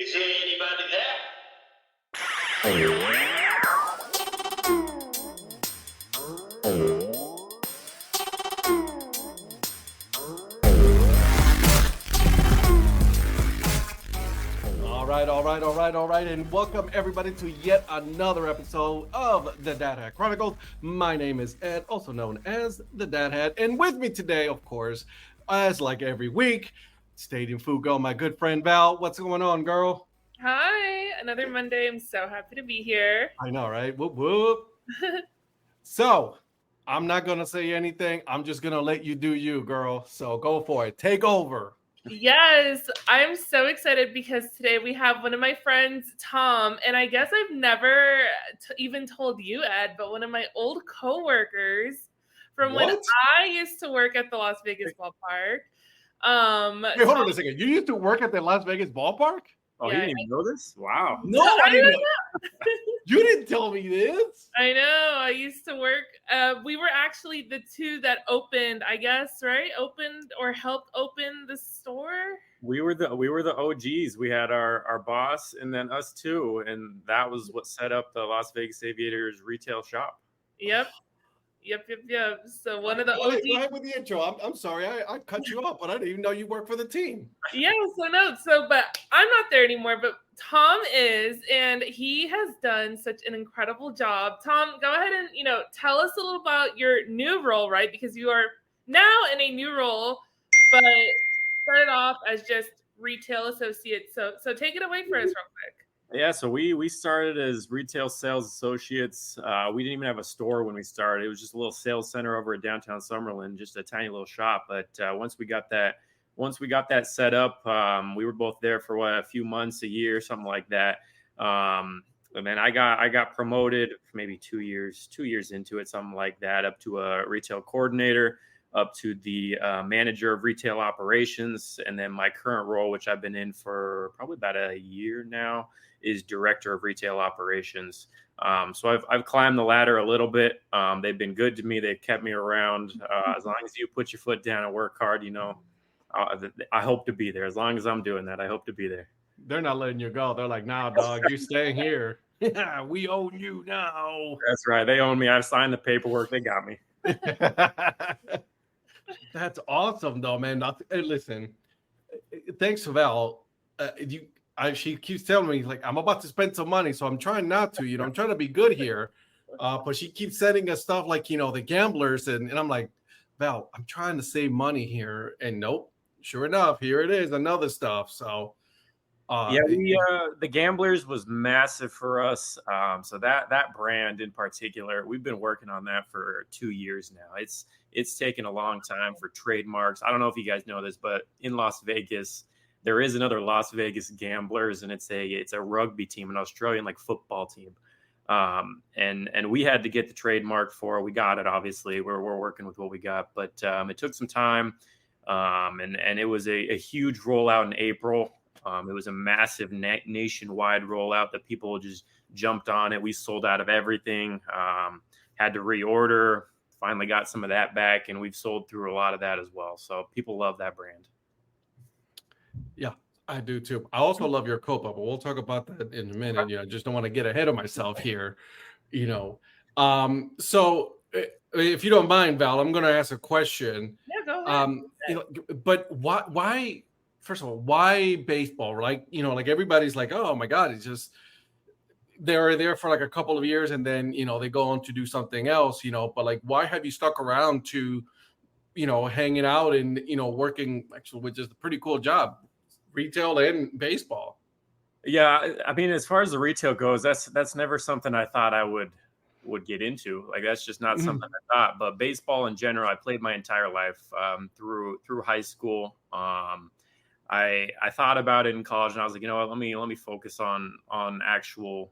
Is there anybody there? All right, and welcome everybody to yet another episode of the DadHat Chronicles. My name is Ed, also known as the DadHat, and with me today, of course, as like every week, Stadium Fugo, my good friend Val. What's going on, girl? Hi, another Monday. I'm so happy to be here. I know, right? Whoop whoop. So, I'm not gonna say anything. I'm just gonna let you do you, girl. So go for it. Take over. Yes, I'm so excited because today we have one of my friends, Tom, and I guess I've never even told you, Ed, but one of my old coworkers from when I used to work at the Las Vegas Ballpark. Wait, hold on a second. You used to work at the Las Vegas Ballpark? Oh, yeah, he didn't even know this? Wow. No, I didn't know. You didn't tell me this. I know. I used to work. We were actually the two that opened, I guess, right? Opened or helped open the store. We were the OGs. We had our boss and then us too, and that was what set up the Las Vegas Aviators retail shop. Yep. So one of the OGs. Go ahead with the intro. I'm sorry, I cut you off, but I didn't even know you worked for the team. Yeah, but I'm not there anymore, but Tom is, and he has done such an incredible job. Tom, go ahead and, tell us a little about your new role, right? Because you are now in a new role, but started off as just retail associate. So take it away for us real quick. Yeah, so we started as retail sales associates. We didn't even have a store when we started. It was just a little sales center over at downtown Summerlin, just a tiny little shop. But once we got that set up, we were both there for a few months, a year, something like that. And then I got promoted maybe 2 years into it, something like that, up to a retail coordinator, up to the manager of retail operations, and then my current role, which I've been in for probably about a year now, is director of retail operations. So I've climbed the ladder a little bit. They've been good to me. They've kept me around. As long as you put your foot down and work hard, I hope to be there. As long as I'm doing that, I hope to be there. They're not letting you go. They're like, nah, dog, you staying here. Yeah, we own you now. That's right. They own me. I've signed the paperwork. They got me. That's awesome, though, man. Hey, listen, thanks, Val. She keeps telling me, like, I'm about to spend some money, so I'm trying not to. I'm trying to be good here. But she keeps sending us stuff like, the gamblers. And I'm like, Val, I'm trying to save money here. And nope, sure enough, here it is, another stuff. So, the gamblers was massive for us. So that brand in particular, we've been working on that for 2 years now. It's taken a long time for trademarks. I don't know if you guys know this, but in Las Vegas, there is another Las Vegas Gamblers, and it's a rugby team, an Australian football team. And we had to get the trademark for it. We got it, obviously. We're working with what we got, but it took some time. And it was a huge rollout in April. It was a massive nationwide rollout that people just jumped on it. We sold out of everything, had to reorder, finally got some of that back, and we've sold through a lot of that as well. So people love that brand. Yeah, I do too. I also love your Copa, but we'll talk about that in a minute. I just don't want to get ahead of myself here. So if you don't mind, Val, I'm going to ask a question. Yeah, go ahead. But why? First of all, why baseball? Like everybody's like, oh my God, it's just they're there for a couple of years and then they go on to do something else. But why have you stuck around to hanging out and working actually, which is a pretty cool job, retail and baseball? Yeah, I mean, as far as the retail goes, that's never something I thought I would get into. That's just not something I thought. But baseball in general, I played my entire life through high school. I thought about it in college, and I was like, what, let me focus on actual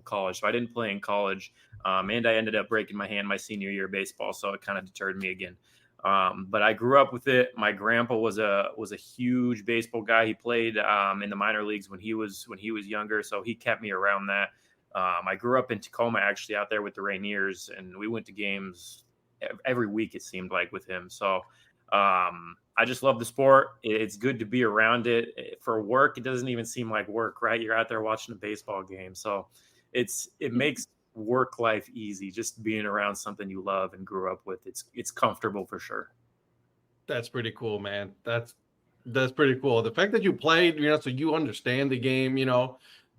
college. So I didn't play in college, and I ended up breaking my hand my senior year of baseball, so it kind of deterred me again. But I grew up with it. My grandpa was a huge baseball guy. He played in the minor leagues when he was younger, so he kept me around that. I grew up in Tacoma, actually, out there with the Rainiers, and we went to games every week, it seemed like, with him. So I just love the sport. It's good to be around it. For work, it doesn't even seem like work, right? You're out there watching a baseball game. So it makes work life easy, just being around something you love and grew up with. It's comfortable for sure. That's pretty cool, man. That's pretty cool. The fact that you played, so you understand the game,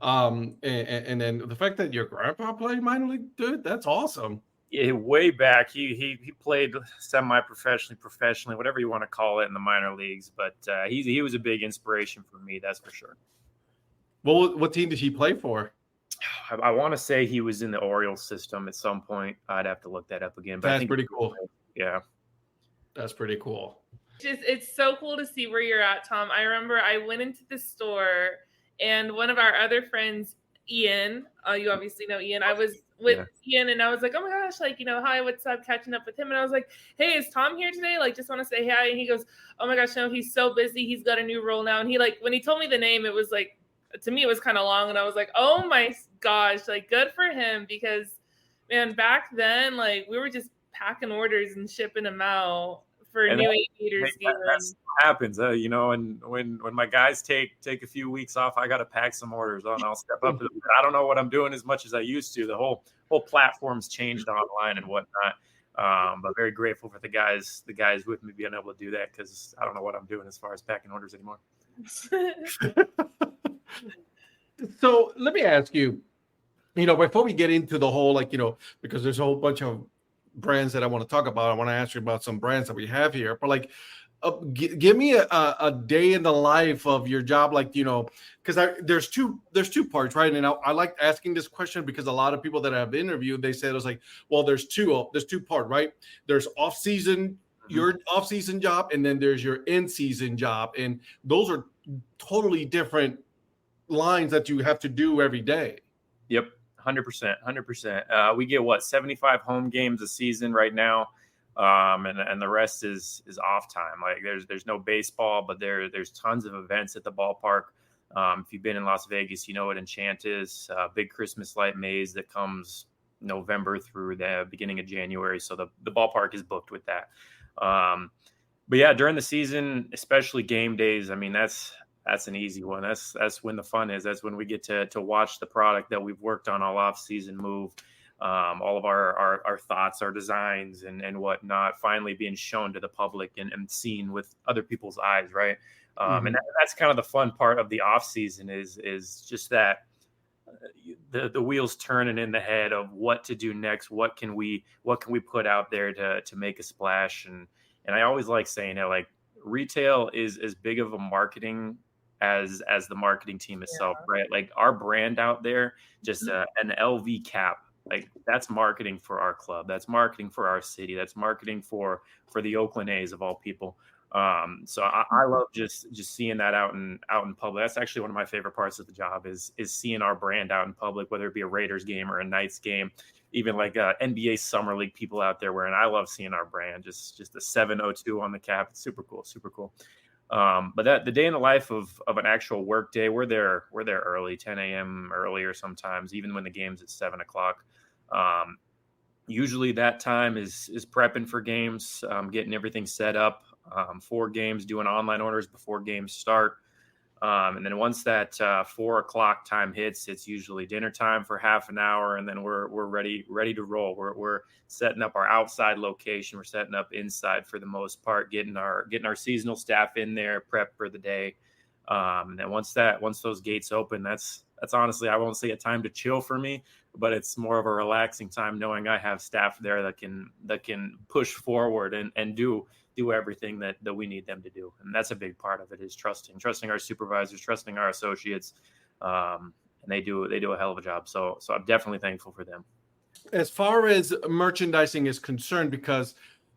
and then the fact that your grandpa played minor league, dude, that's awesome. Yeah, way back, he played professionally, whatever you want to call it, in the minor leagues. But he was a big inspiration for me, that's for sure. What team did he play for? I want to say he was in the Orioles system at some point. I'd have to look that up again. But that's I think pretty cool. Yeah, that's pretty cool. It's so cool to see where you're at, Tom. I remember I went into the store and one of our other friends, Ian, you obviously know Ian. I was with Ian and I was like, oh my gosh, like, hi, what's up? Catching up with him. And I was like, hey, is Tom here today? Like, just want to say hi. And he goes, oh my gosh, no, he's so busy. He's got a new role now. And he when he told me the name, it was like, to me, it was kind of long. And I was like, oh my gosh, like good for him. Because man, back then, like we were just packing orders and shipping them out for new Aviators games. That's what happens, and when my guys take a few weeks off, I got to pack some orders on. I'll step up. I don't know what I'm doing as much as I used to. The whole platform's changed online and whatnot. But very grateful for the guys with me being able to do that, because I don't know what I'm doing as far as packing orders anymore. So let me ask you, before we get into the whole, because there's a whole bunch of brands that I want to talk about. I want to ask you about some brands that we have here, but give me a day in the life of your job, because there's two parts, right? And I like asking this question because a lot of people that I've interviewed, they said it was like, well, there's two part, right? There's off season, your off season job, and then there's your in season job, and those are totally different lines that you have to do every day. Yep. 100%. We get 75 home games a season right now, and the rest is off time. Like there's no baseball, but there's tons of events at the ballpark. If you've been in Las Vegas, you know what Enchant is. Big Christmas light maze that comes November through the beginning of January. So the ballpark is booked with that. But yeah, during the season, especially game days, I mean that's an easy one. That's when the fun is. That's when we get to watch the product that we've worked on all off season move. All of our thoughts, our designs and whatnot finally being shown to the public and seen with other people's eyes. Right. And that's kind of the fun part of the off season is just that the wheels turning in the head of what to do next. What can we put out there to make a splash? And I always like saying it, like retail is as big of a marketing as the marketing team itself, right? Like our brand out there, just an LV cap, like that's marketing for our club. That's marketing for our city. That's marketing for the Oakland A's of all people. So I love just seeing that out in public. That's actually one of my favorite parts of the job is seeing our brand out in public, whether it be a Raiders game or a Knights game, even like NBA Summer League people out there wearing. I love seeing our brand, just the 702 on the cap. It's super cool. But the day in the life of an actual work day, we're there early, 10 a.m. earlier sometimes, even when the game's at 7 o'clock. Usually that time is prepping for games, getting everything set up for games, doing online orders before games start. And then once that 4 o'clock time hits, it's usually dinner time for half an hour, and then we're ready to roll. We're setting up our outside location. We're setting up inside for the most part, getting our seasonal staff in there, prep for the day. And then once those gates open, that's honestly, I won't say a time to chill for me, but it's more of a relaxing time knowing I have staff there that can push forward and do everything that we need them to do. And that's a big part of it, is trusting our supervisors, trusting our associates. And they do a hell of a job. So I'm definitely thankful for them. As far as merchandising is concerned, because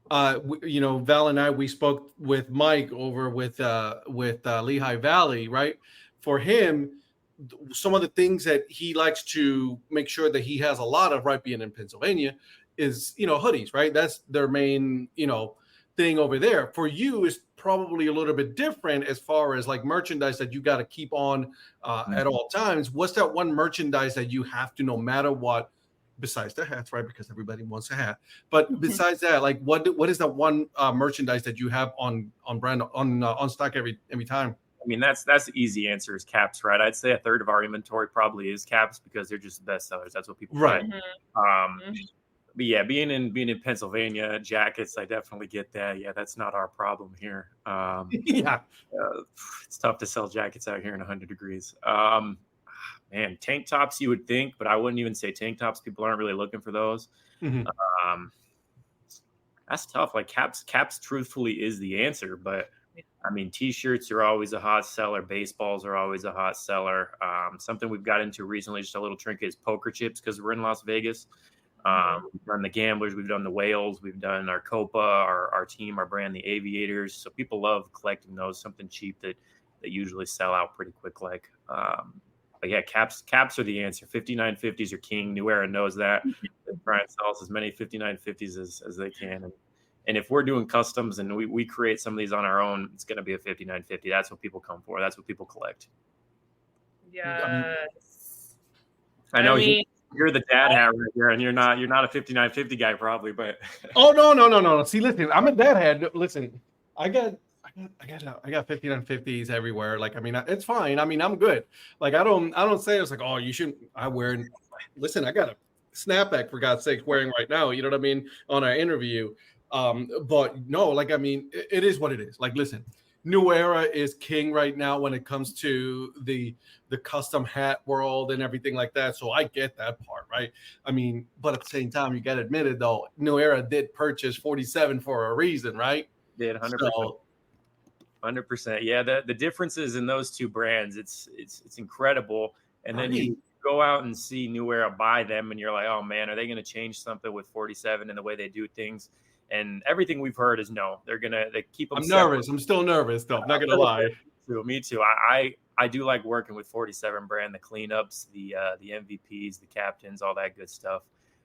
Val and I, we spoke with Mike over with Lehigh Valley, right? For him, some of the things that he likes to make sure that he has a lot of, right, being in Pennsylvania, is hoodies, right? That's their main thing over there. For you is probably a little bit different as far as like merchandise that you got to keep on at all times. What's that one merchandise that you have to, no matter what, besides the hats, right? Because everybody wants a hat. But besides that, like what is the one merchandise that you have on brand on stock every time? I mean, that's the easy answer is caps, right? I'd say a third of our inventory probably is caps because they're just the best sellers. That's what people Right. buy. But yeah, being in Pennsylvania, jackets, I definitely get that. Yeah, that's not our problem here. Yeah. It's tough to sell jackets out here in 100 degrees. Man, tank tops you would think, but I wouldn't even say tank tops. People aren't really looking for those. That's tough. Like caps truthfully is the answer, but I mean, t-shirts are always a hot seller. Baseballs are always a hot seller. Something we've got into recently, just a little trinket, is poker chips because we're in Las Vegas. We've done the Gamblers, we've done the Whales, we've done our Copa, our team, our brand, the Aviators. So people love collecting those, something cheap that usually sell out pretty quick. Like, but yeah, caps are the answer. 5950s are king. New Era knows that. They try and sell us as many 5950s as they can. And if we're doing customs and we create some of these on our own, it's going to be a 5950. That's what people come for. That's what people collect. Yes. I know you're the dad hat right here, and you're not a 5950 guy probably, but oh no. See, listen, I'm a dad hat. Listen, I got 5950s everywhere. Like, I mean, it's fine. I mean, I'm good. Like, I don't say it's like, oh, you shouldn't. Listen, I got a snapback for God's sake wearing right now. You know what I mean? On our interview. But no, like, I mean, it is what it is. Like, listen, New Era is king right now when it comes to the custom hat world and everything like that. So I get that part, right? I mean, but at the same time, you got to admit it though. New Era did purchase 47 for a reason, right? Did 100%. 100%. Yeah, the differences in those two brands, it's incredible. And then you go out and see New Era buy them, and you're like, oh man, are they going to change something with 47 and the way they do things? And everything we've heard is no. They keep them. I'm nervous. I'm still nervous though. I'm not gonna lie. Me too. I do like working with 47 brand, the cleanups, the MVPs, the captains, all that good stuff.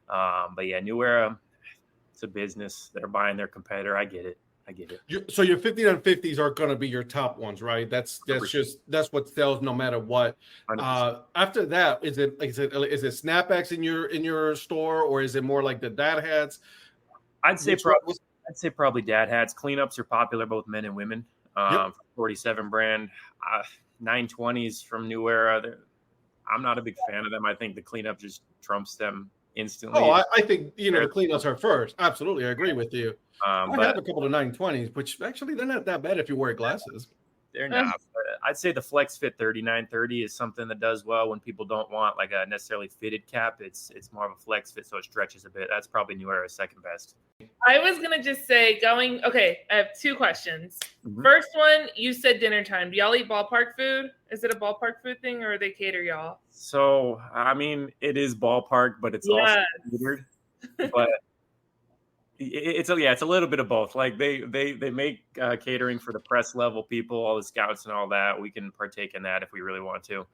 But yeah, New Era, it's a business. They're buying their competitor. I get it. So your 5950s are going to be your top ones, right? That's what sells no matter what. After that, is it snapbacks in your store, or is it more like the dad hats? I'd say probably dad hats. Cleanups are popular, both men and women. 47 brand, 920s from New Era. I'm not a big fan of them. I think the cleanup just trumps them instantly. Oh, I think the cleanups are first. Absolutely, I agree with you. I have a couple of 920s, which actually they're not that bad if you wear glasses. They're not. But I'd say the Flex Fit 3930 is something that does well when people don't want like a necessarily fitted cap. It's more of a flex fit, so it stretches a bit. That's probably New Era's second best. I was gonna just say okay, I have two questions. First one, you said dinner time. Do y'all eat ballpark food? Is it a ballpark food thing, or they cater y'all? So I mean, it is ballpark, but it's also catered. But it's a little bit of both. Like they make catering for the press level people, all the scouts and all that. We can partake in that if we really want to.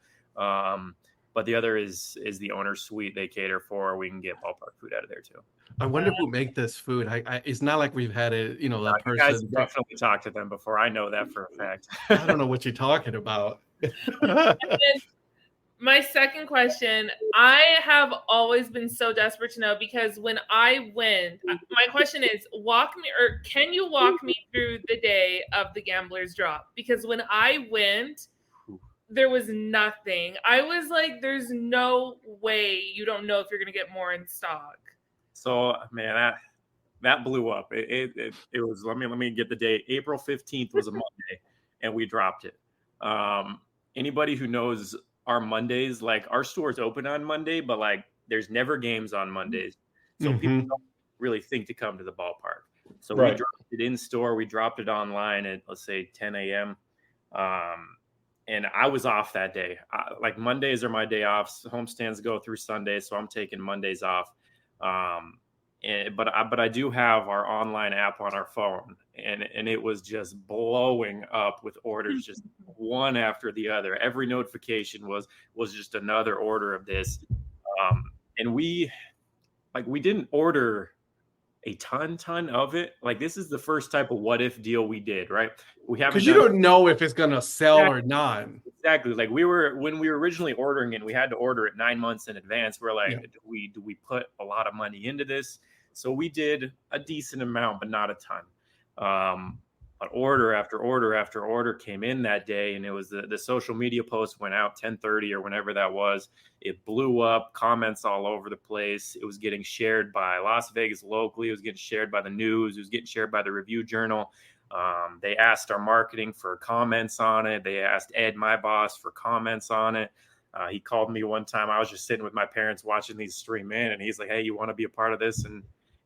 But the other is the owner's suite they cater for. We can get ballpark food out of there too. I wonder who make this food. It's not like we've had it, that person. You guys definitely talked to them before. I know that for a fact. I don't know what you're talking about. My second question, I have always been so desperate to know, because when I win, my question is, can you walk me through the day of the Gamblers drop? Because when I went, there was nothing. I was like, there's no way you don't know if you're going to get more in stock. So, man, that blew up. It was, let me get the date. April 15th was a Monday, and we dropped it. Anybody who knows our Mondays, like our store's open on Monday, but like there's never games on Mondays. So people don't really think to come to the ballpark. So we dropped it in store. We dropped it online at, let's say, 10 a.m. And I was off that day. Like Mondays are my day off. Homestands go through Sundays, so I'm taking Mondays off. But I do have our online app on our phone, and it was just blowing up with orders, just one after the other. Every notification was just another order of this. And we didn't order a ton of it. Like, this is the first type of what if deal we did, right? We haven't Because you don't know if it's gonna sell or not. Exactly. Like, when we were originally ordering it, we had to order it 9 months in advance. We're like, do we put a lot of money into this? So we did a decent amount, but not a ton. But order after order after order came in that day, and it was the social media post went out 10:30 or whenever that was. It blew up, comments all over the place. It was getting shared by Las Vegas locally. It was getting shared by the news. It was getting shared by the Review Journal. They asked our marketing for comments on it. They asked Ed, my boss, for comments on it. He called me one time. I was just sitting with my parents watching these stream in, and he's like, "Hey, you want to be a part of this?" And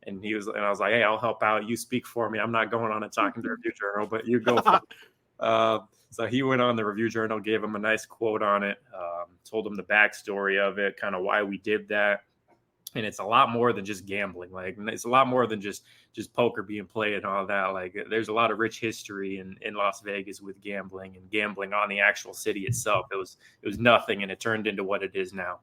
I was like, "Hey, I'll help out. You speak for me. I'm not going on and talking to Review Journal, but you go." So he went on the Review Journal, gave him a nice quote on it, told him the backstory of it, kind of why we did that. And it's a lot more than just gambling. Like, it's a lot more than just poker being played and all that. Like, there's a lot of rich history in Las Vegas with gambling and gambling on the actual city itself. It was nothing, and it turned into what it is now.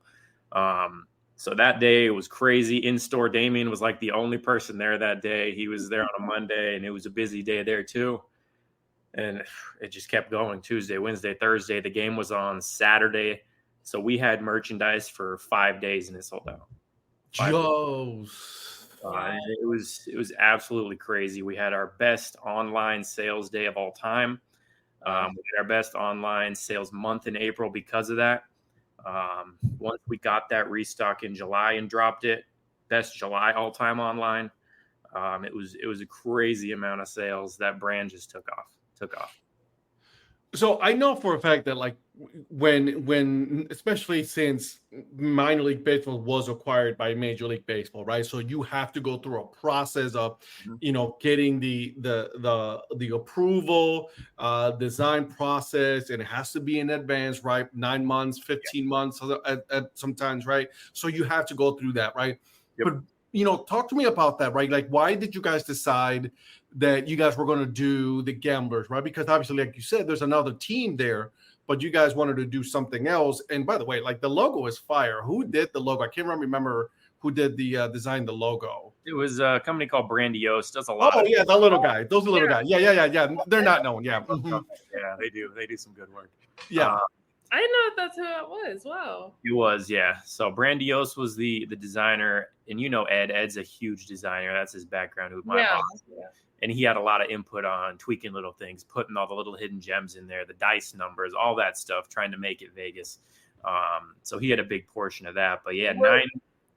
So that day it was crazy. In-store, Damien was like the only person there that day. He was there on a Monday, and it was a busy day there too. And it just kept going. Tuesday, Wednesday, Thursday. The game was on Saturday. So we had merchandise for 5 days, and it sold out. It was absolutely crazy. We had our best online sales day of all time. We had our best online sales month in April because of that. Once we got that restock in July and dropped it, best July all time online. It was a crazy amount of sales. That brand just took off. So I know for a fact that, like, when especially since minor league baseball was acquired by Major League Baseball, right? So you have to go through a process of, getting the approval, design process, and it has to be in advance, right? 9 months, 15 months at sometimes, right? So you have to go through that, right? Yep. But talk to me about that, right? Like, why did you guys decide that you guys were going to do the Gamblers, right? Because obviously, like you said, there's another team there, but you guys wanted to do something else. And by the way, like, the logo is fire. Who did the logo? I can't remember who did the design the logo. It was a company called Brandiose. Does a lot. Oh, yeah, the little guy. Those little guys. Yeah. They're not known. Yeah. Yeah, they do. They do some good work. Yeah. I didn't know that's who it was. Wow. It was, yeah. So Brandiose was the designer, and Ed. Ed's a huge designer. That's his background with my boss. Yeah. And he had a lot of input on tweaking little things, putting all the little hidden gems in there, the dice numbers, all that stuff, trying to make it Vegas. So he had a big portion of that. But yeah,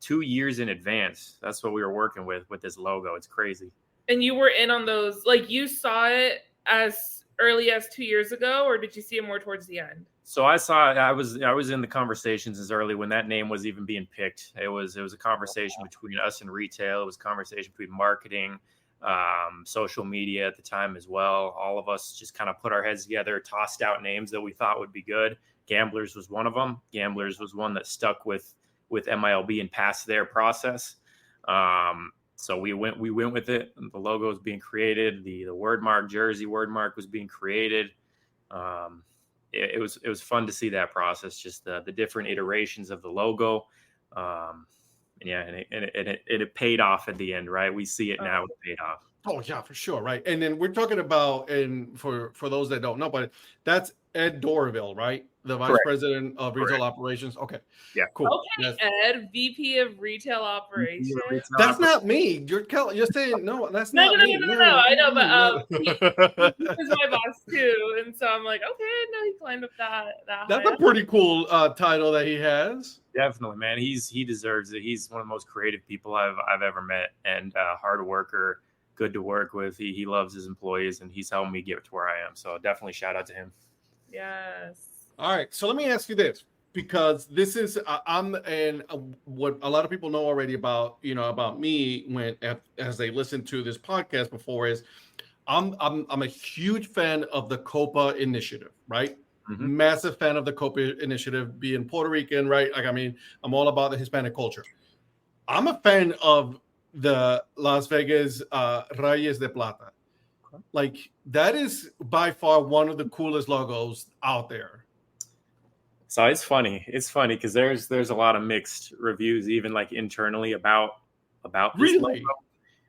2 years in advance. That's what we were working with this logo. It's crazy. And you were in on those, like, you saw it as early as 2 years ago, or did you see it more towards the end? So I was in the conversations as early when that name was even being picked. It was a conversation between us and retail. It was a conversation between marketing, social media at the time as well. All of us just kind of put our heads together, tossed out names that we thought would be good. Gamblers was one of them. Gamblers was one that stuck with MILB and passed their process. So we went with it. The logo was being created. The word mark, jersey word mark, was being created. It was fun to see that process, just the different iterations of the logo. It paid off at the end, right? We see it now. It paid off. Oh yeah, for sure, right? And then we're talking about, and for those that don't know, but that's Ed Dorville, right? The Vice President of Retail Operations. Okay. Yeah. Cool. Okay, Ed, VP of Retail Operations. That's not me. You're saying no. That's not me. No. I know, but he's my boss too, and so I'm like, okay, no, he climbed up that. That's a pretty cool title that he has. Definitely, man. He deserves it. He's one of the most creative people I've ever met, and hard worker, good to work with. He loves his employees, and he's helped me get to where I am. So definitely shout out to him. Yes. All right. So let me ask you this, because this is what a lot of people know already about me as they listen to this podcast before is I'm a huge fan of the Copa initiative, right? Mm-hmm. Massive fan of the Copa initiative, being Puerto Rican, right? Like, I mean, I'm all about the Hispanic culture. I'm a fan of the Las Vegas Reyes de Plata. Like, that is by far one of the coolest logos out there. So it's funny because there's a lot of mixed reviews, even like internally about this really logo.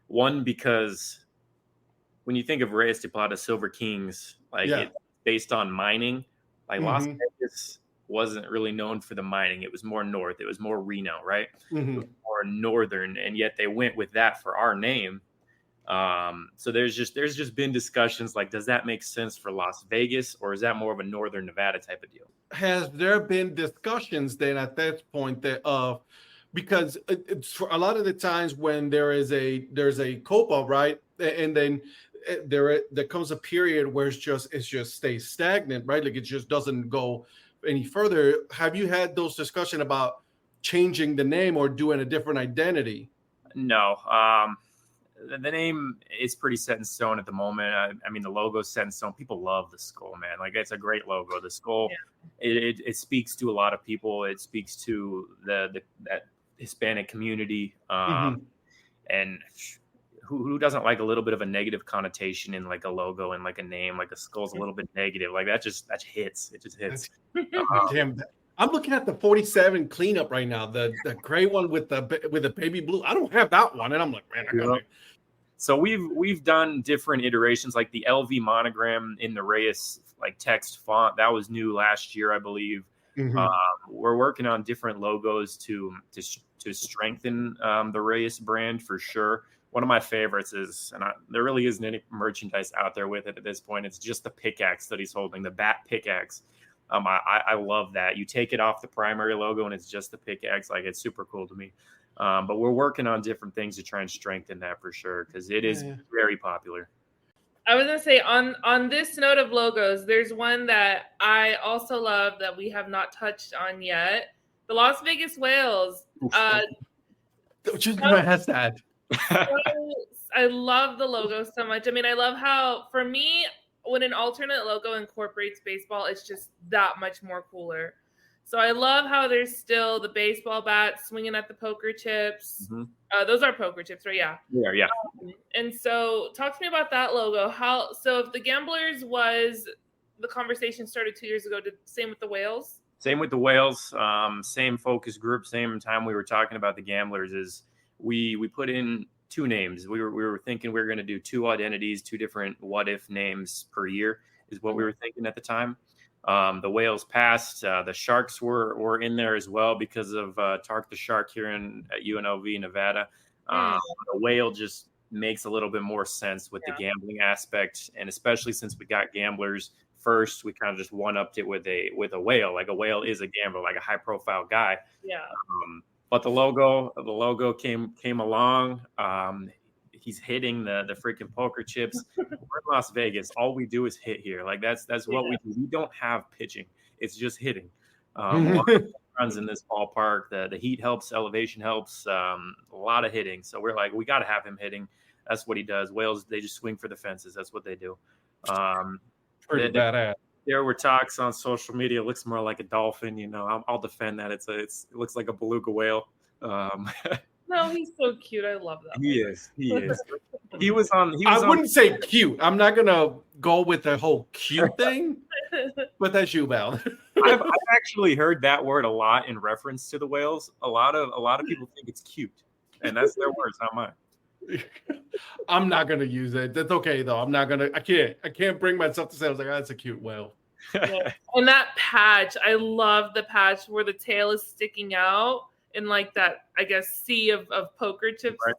One, because when you think of Reyes de Plata, Silver Kings, like it's based on mining, like Las Vegas wasn't really known for the mining. It was more north. It was more Reno, right? It was more northern, and yet they went with that for our name. So there's just been discussions like, does that make sense for Las Vegas, or is that more of a Northern Nevada type of deal? Has there been discussions then at that point that because it's for a lot of the times when there's a COPA, right, and then there comes a period where it just stays stagnant, right? Like it just doesn't go any further. Have you had those discussions about changing the name or doing a different identity? No. The name is pretty set in stone at the moment. I mean, the logo's set in stone. People love the skull, man. Like, it's a great logo. The skull, it speaks to a lot of people. It speaks to that Hispanic community. And who doesn't like a little bit of a negative connotation in like a logo and like a name? Like a skull's a little bit negative. Like that hits. It just hits. Damn. I'm looking at the 47 cleanup right now, the gray one with the baby blue. I don't have that one, and I'm like, man, I gotta. So we've done different iterations, like the LV monogram in the Reyes like text font. That was new last year, I believe. We're working on different logos to strengthen the Reyes brand for sure. One of my favorites is, and there really isn't any merchandise out there with it at this point. It's just the pickaxe that he's holding, the bat pickaxe. I love that. You take it off the primary logo and it's just the pickaxe. Like, it's super cool to me. But we're working on different things to try and strengthen that for sure, because it is very popular. I was going to say, on this note of logos, there's one that I also love that we have not touched on yet. The Las Vegas Whales. Just has that. I love the logo so much. I mean, I love how, for me, when an alternate logo incorporates baseball, it's just that much more cooler. So I love how there's still the baseball bat swinging at the poker chips. Those are poker chips, right? Yeah. Yeah. And so talk to me about that logo. So if the Gamblers was the conversation started 2 years ago, same with the Whales? Same with the Whales. Same focus group. Same time we were talking about the Gamblers is we put in two names. We were thinking we were going to do two identities, two different what if names per year is what we were thinking at the time. The Whales passed. The Sharks were in there as well because of Tark the Shark here at UNLV, Nevada. The Whale just makes a little bit more sense with the gambling aspect, and especially since we got Gamblers first, we kind of just one-upped it with a whale. Like, a whale is a gambler, like a high-profile guy. Yeah. But the logo came along. He's hitting the freaking poker chips. We're in Las Vegas. All we do is hit here. Like, that's what we do. We don't have pitching. It's just hitting. Runs in this ballpark. The heat helps. Elevation helps. A lot of hitting. So we're like, we got to have him hitting. That's what he does. Whales, they just swing for the fences. That's what they do. Pretty badass. There were talks on social media. It looks more like a dolphin. I'll defend that. It looks like a beluga whale. No, he's so cute. I love that. He is. I wouldn't say cute. I'm not gonna go with the whole cute thing, but that's you, Val. I've actually heard that word a lot in reference to the Whales. A lot of people think it's cute, and that's their words, not mine. I'm not gonna use it. That's okay though. I can't bring myself to say I was like, that's a cute whale. And that patch, I love the patch where the tail is sticking out in like that, I guess, sea of poker chips. Right.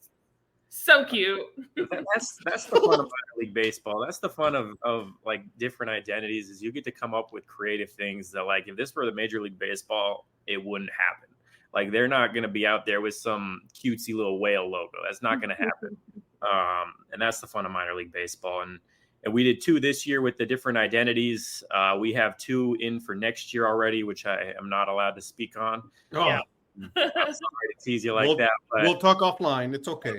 So cute. That's the fun of minor league baseball. That's the fun of like different identities, is you get to come up with creative things that, like, if this were the Major League Baseball, it wouldn't happen. Like, they're not going to be out there with some cutesy little whale logo. That's not going to happen. And that's the fun of minor league baseball. And we did two this year with the different identities. We have two in for next year already, which I am not allowed to speak on. Oh. Yeah. I'm sorry to tease you like that. But we'll talk offline. It's okay.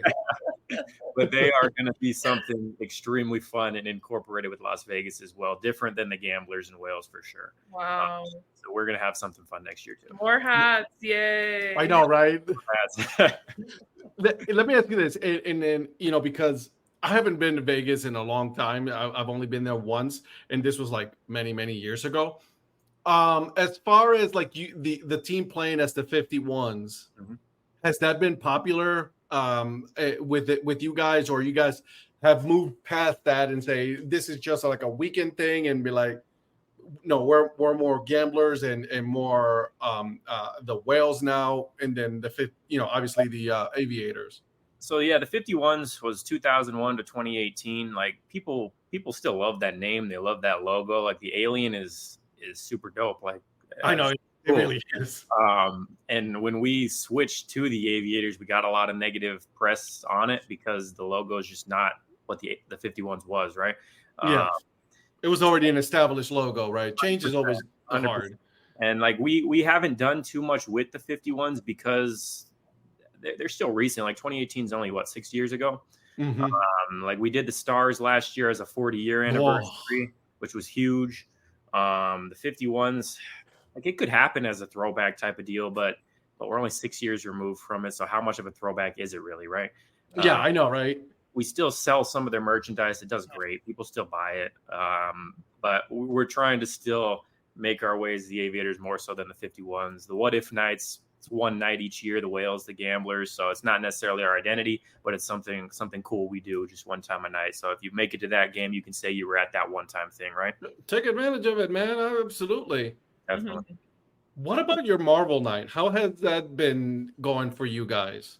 But they are going to be something extremely fun and incorporated with Las Vegas as well. Different than the Gamblers and Whales for sure. Wow. So we're going to have something fun next year too. More hats. Yay. I know, right? Hats. Let me ask you this. And then, because I haven't been to Vegas in a long time. I've only been there once. And this was like many, many years ago. As far as like the team playing as the 51s, has that been popular with you guys, or you guys have moved past that and say this is just like a weekend thing, and be like, no, we're more gamblers and more the whales now, and then obviously the Aviators. So yeah, the 51s was 2001 to 2018. Like people still love that name. They love that logo. Like the alien is super dope. Like I know it cool. really is. And when we switched to the Aviators, we got a lot of negative press on it because the logo is just not what the 51s was, right? Yeah, it was already an established logo, right? Change is always 100%. hard. And like we haven't done too much with the 51s because they're still recent. Like 2018 is only 6 years ago. Mm-hmm. Like we did the Stars last year as a 40-year anniversary, which was huge. The 51s, like it could happen as a throwback type of deal, but we're only 6 years removed from it. So how much of a throwback is it really, right? Yeah, I know, right? We still sell some of their merchandise. It does great. People still buy it. But we're trying to still make our ways the Aviators more so than the 51s. The What If Nights, it's one night each year, the Whales, the Gamblers. So it's not necessarily our identity, but it's something cool we do just one time a night. So if you make it to that game, you can say you were at that one time thing, right? Take advantage of it, man. Absolutely. Definitely. Mhm. What about your Marvel night? How has that been going for you guys?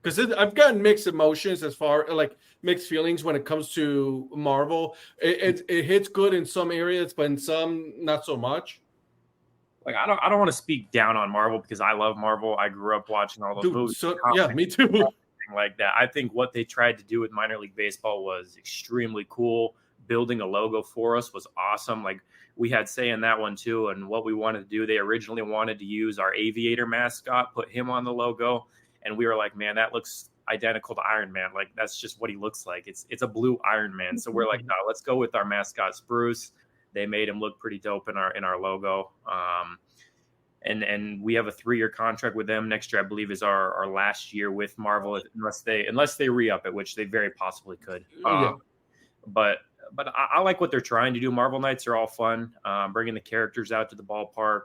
Because I've gotten mixed emotions as far like mixed feelings when it comes to Marvel. It hits good in some areas, but in some not so much. Like I don't want to speak down on Marvel because I love Marvel. I grew up watching all those movies. So, yeah, me too. Like that. I think what they tried to do with minor league baseball was extremely cool. Building a logo for us was awesome. Like we had say in that one too. And what we wanted to do, they originally wanted to use our Aviator mascot, put him on the logo. And we were like, man, that looks identical to Iron Man. Like that's just what he looks like. It's a blue Iron Man. So we're like, no, let's go with our mascot Spruce. They made him look pretty dope in our logo. And we have a 3-year contract with them. Next year, I believe, is our last year with Marvel, unless they re-up it, which they very possibly could. But I like what they're trying to do. Marvel Nights are all fun. Bringing the characters out to the ballpark,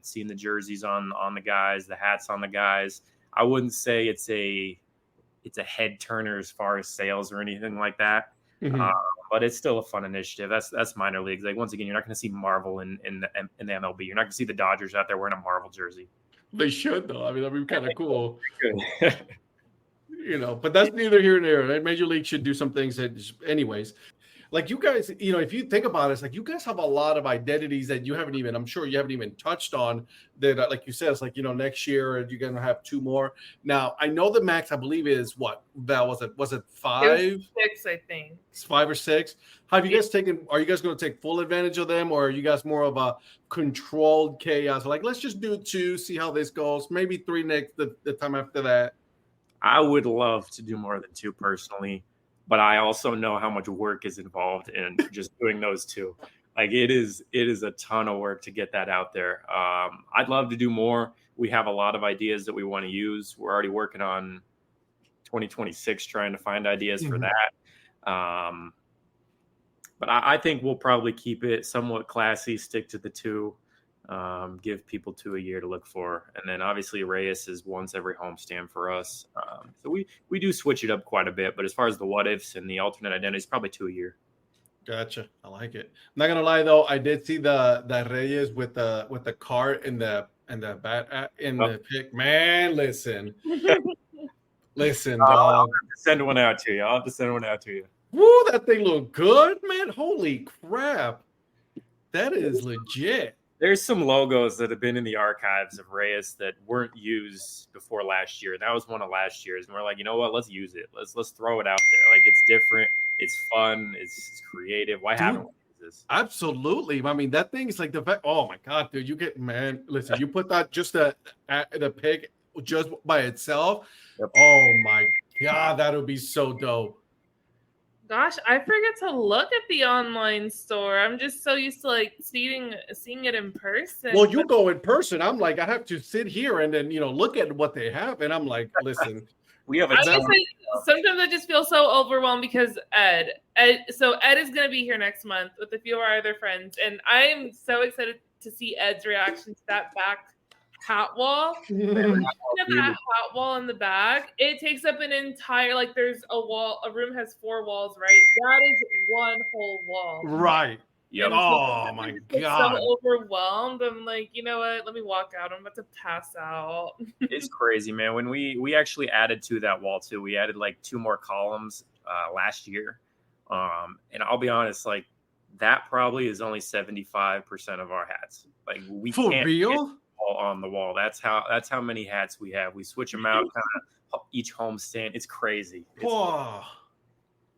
seeing the jerseys on the guys, the hats on the guys. I wouldn't say it's a head turner as far as sales or anything like that. Mm-hmm. But it's still a fun initiative. That's minor leagues. Like once again, you're not going to see Marvel in the MLB. You're not going to see the Dodgers out there wearing a Marvel jersey. They should though. I mean, that'd be kind of cool. But that's neither here nor there. Major League should do some things anyways. Like you guys, if you think about it, it's like you guys have a lot of identities that I'm sure you haven't even touched on that, like you said, it's like, next year you're going to have 2 more. Now, I know the max, I believe is what, Val, was it 5? It was 6, I think. It's 5 or 6. Are you guys going to take full advantage of them, or are you guys more of a controlled chaos? Like, let's just do 2, see how this goes. Maybe 3 next, the time after that. I would love to do more than 2 personally. But I also know how much work is involved in just doing those 2. Like it is a ton of work to get that out there. I'd love to do more. We have a lot of ideas that we want to use. We're already working on 2026, trying to find ideas for that. But I think we'll probably keep it somewhat classy, stick to the 2, give people 2 a year to look for. And then obviously Reyes is once every homestand for us. So we do switch it up quite a bit, but as far as the what ifs and the alternate identities, probably 2 a year. Gotcha. I like it. I'm not gonna lie though, I did see the Reyes with the cart and the bat in the pick. Man, listen, dog. I'll have to send one out to you. Woo, that thing looked good, man. Holy crap. That is legit. There's some logos that have been in the archives of Reyes that weren't used before last year. That was one of last year's. And we're like, you know what? Let's use it. Let's throw it out there. Like, it's different. It's fun. It's creative. Why haven't we used this? Absolutely. I mean, that thing is like the fact. Oh, my God, dude. Listen, you put that just the pig just by itself. Yep. Oh, my God. That would be so dope. Gosh, I forget to look at the online store. I'm just so used to like seeing it in person. Well, you go in person. I'm like, I have to sit here and then look at what they have, and I'm like, listen, we have sometimes I just feel so overwhelmed because Ed is going to be here next month with a few of our other friends, and I'm so excited to see Ed's reaction to that back hat wall. Looking at that hat wall in the back, it takes up an entire, like, there's a room has 4 walls, right? That is one whole wall. Right. Yep. Oh my God. So overwhelmed. I'm like, you know what? Let me walk out. I'm about to pass out. It's crazy, man. When we actually added to that wall too, we added like 2 more columns last year. And I'll be honest, like that probably is only 75% of our hats. Like we For can't real? get all on the wall. That's how many hats we have. We switch them out kind of each homestand. It's crazy. Oh.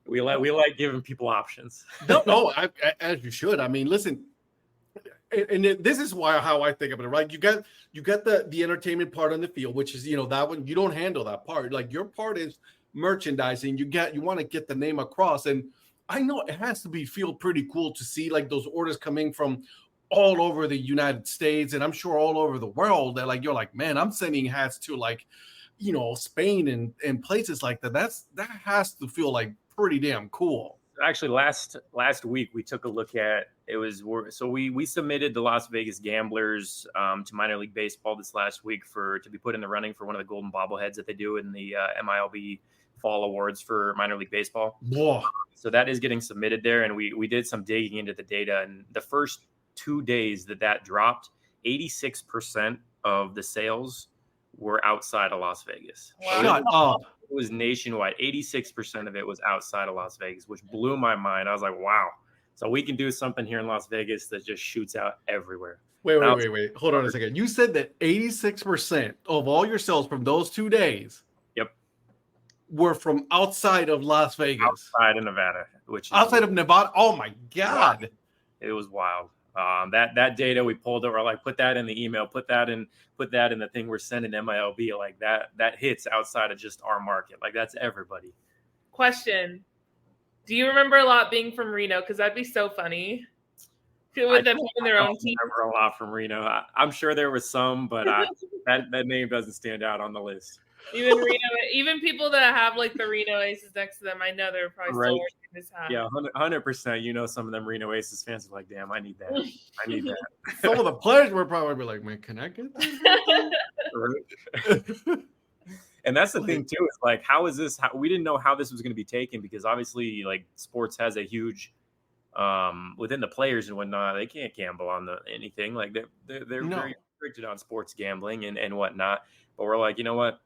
We like giving people options. No, as you should. I mean, listen, and this is how I think of it, right? You got the entertainment part on the field, which is, that one, you don't handle that part. Like your part is merchandising. You want to get the name across, and I know it has to feel pretty cool to see like those orders coming from all over the United States, and I'm sure all over the world. That like you're like, man, I'm sending hats to like, Spain and places like that. That has to feel like pretty damn cool. Actually, last week we took a look at we submitted the Las Vegas Gamblers to minor league baseball this last week to be put in the running for one of the golden bobbleheads that they do in the MILB fall awards for minor league baseball. Whoa. So that is getting submitted there, and we did some digging into the data, and the first 2 days that dropped, 86% of the sales were outside of Las Vegas. Wow. Shut up. It was nationwide. 86% of it was outside of Las Vegas, which blew my mind. I was like, wow. So we can do something here in Las Vegas that just shoots out everywhere. Wait. Hold on a second. You said that 86% of all your sales from those 2 days were from outside of Las Vegas. Outside of Nevada, which is outside of Nevada. Oh my God. It was wild. That data we pulled over, like put that in the email, put that in the thing we're sending MILB, like that hits outside of just our market. Like that's everybody. Question. Do you remember a lot being from Reno? Because that'd be so funny. With them having their own team. I remember a lot from Reno. I'm sure there was some, but that name doesn't stand out on the list. Even Reno, even people that have like the Reno Aces next to them, I know they're probably still wearing this hat. Yeah, 100%. Some of them Reno Aces fans are like, damn, I need that. I need that. Some of the players were probably like, man, can I get this? And that's the thing too. Is like, how is this? We didn't know how this was going to be taken because obviously, like, sports has a huge within the players and whatnot. They can't gamble on anything. Like they're very restricted on sports gambling and whatnot. But we're like, you know what?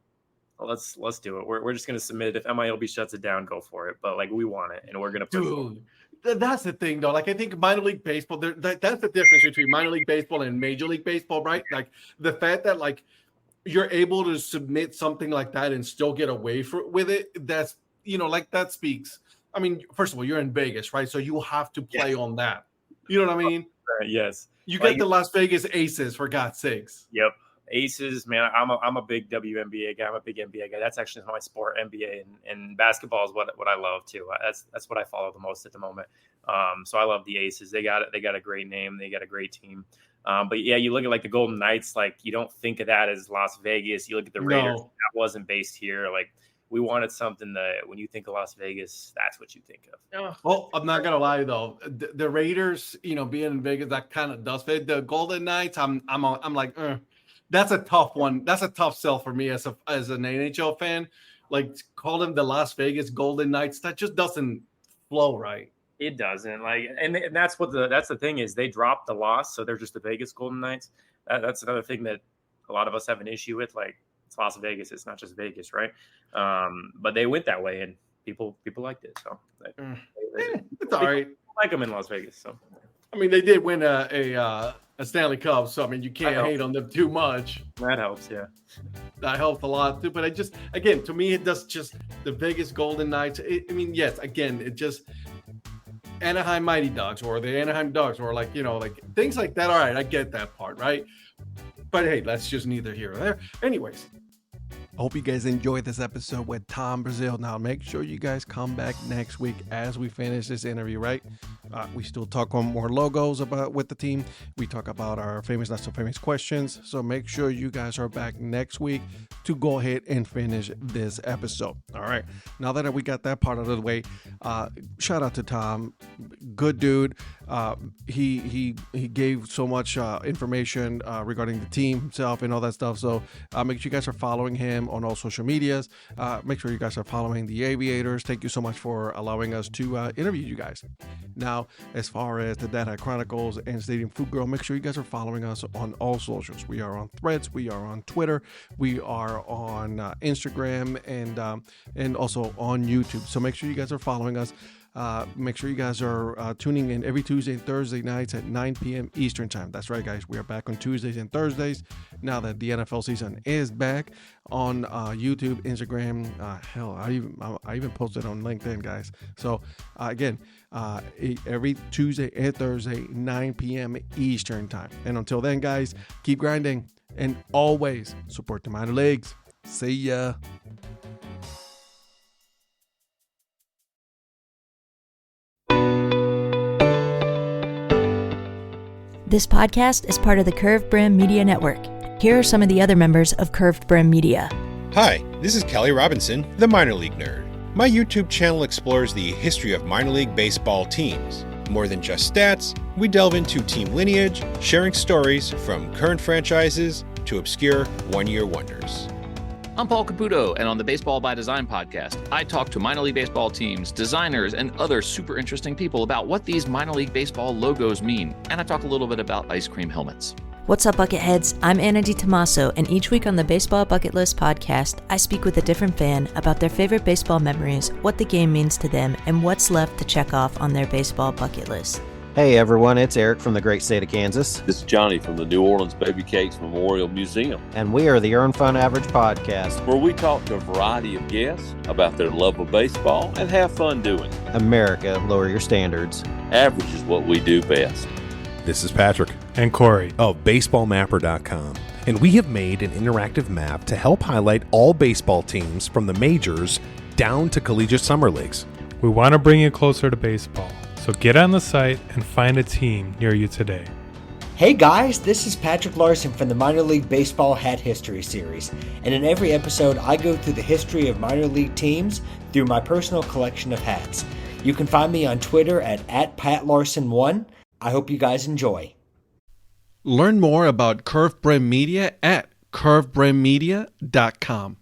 Let's do it. We're just going to submit it. If MILB shuts it down, go for it. But like we want it, and we're going to put Dude, that's the thing, though. Like I think minor league baseball, that's the difference between minor league baseball and major league baseball, right? Like the fact that like you're able to submit something like that and still get away with it. That's like that speaks. I mean, first of all, you're in Vegas, right? So you have to play on that. You know what I mean? Yes. You get the Las Vegas Aces, for God's sakes. Yep. Aces, man. I'm a big WNBA guy. I'm a big NBA guy. That's actually my sport, NBA, and basketball is what I love too. That's what I follow the most at the moment. So I love the Aces. They got a great name. They got a great team. But yeah, you look at like the Golden Knights. Like you don't think of that as Las Vegas. You look at the Raiders. That wasn't based here. Like we wanted something that when you think of Las Vegas, that's what you think of. Well, I'm not gonna lie though. The Raiders, being in Vegas, that kind of does fit. The Golden Knights, I'm like. That's a tough one. That's a tough sell for me as an NHL fan. Like call them the Las Vegas Golden Knights. That just doesn't flow right. It doesn't. Like, and that's the thing is they dropped the loss, so they're just the Vegas Golden Knights. That's another thing that a lot of us have an issue with. Like it's Las Vegas. It's not just Vegas, right? But they went that way, and people liked it. So it's all right. Like them in Las Vegas. So I mean, they did win a Stanley Cup, so I mean, you can't hate on them too much. That helps, yeah. That helped a lot too. But I just, again, to me, it does just the Vegas Golden Knights. Yes, again, it just Anaheim Mighty Ducks or the Anaheim Ducks or like things like that. All right, I get that part, right? But hey, that's just neither here or there. Anyways, I hope you guys enjoyed this episode with Tom Brazil. Now, make sure you guys come back next week as we finish this interview, right? We still talk on more logos with the team. We talk about our famous, not so famous questions. So make sure you guys are back next week to go ahead and finish this episode. All right. Now that we got that part out of the way, shout out to Tom. Good dude. He gave so much information regarding the team himself and all that stuff. So make sure you guys are following him on all social medias. Make sure you guys are following the Aviators. Thank you so much for allowing us to interview you guys. Now, as far as the DadHat Chronicles and Stadium Food Girl, make sure you guys are following us on all socials. We are on Threads, we are on Twitter, we are on Instagram, and also on YouTube. So make sure you guys are following us. Make sure you guys are tuning in every Tuesday and Thursday nights at 9 p.m. Eastern time. That's right, guys. We are back on Tuesdays and Thursdays now that the NFL season is back on YouTube, Instagram. Hell, I even posted on LinkedIn, guys. So again, every Tuesday and Thursday, 9 p.m. Eastern time. And until then, guys, keep grinding and always support the minor leagues. See ya. This podcast is part of the Curved Brim Media Network. Here are some of the other members of Curved Brim Media. Hi, this is Kelly Robinson, the Minor League Nerd. My YouTube channel explores the history of minor league baseball teams. More than just stats, we delve into team lineage, sharing stories from current franchises to obscure one-year wonders. I'm Paul Caputo, and on the Baseball by Design podcast, I talk to minor league baseball teams, designers, and other super interesting people about what these minor league baseball logos mean, and I talk a little bit about ice cream helmets. What's up, Bucketheads? I'm Anna DiTomaso, and each week on the Baseball Bucket List podcast, I speak with a different fan about their favorite baseball memories, what the game means to them, and what's left to check off on their baseball bucket list. Hey everyone, it's Eric from the great state of Kansas. This is Johnny from the New Orleans Baby Cakes Memorial Museum. And we are the Earn Fun Average podcast, where we talk to a variety of guests about their love of baseball and have fun doing it. America, lower your standards. Average is what we do best. This is Patrick and Corey of BaseballMapper.com. And we have made an interactive map to help highlight all baseball teams from the majors down to collegiate summer leagues. We want to bring you closer to baseball. So get on the site and find a team near you today. Hey guys, this is Patrick Larson from the Minor League Baseball Hat History Series. And in every episode, I go through the history of minor league teams through my personal collection of hats. You can find me on Twitter at @PatLarson1. I hope you guys enjoy. Learn more about Curved Brim Media at curvedbrimmedia.com.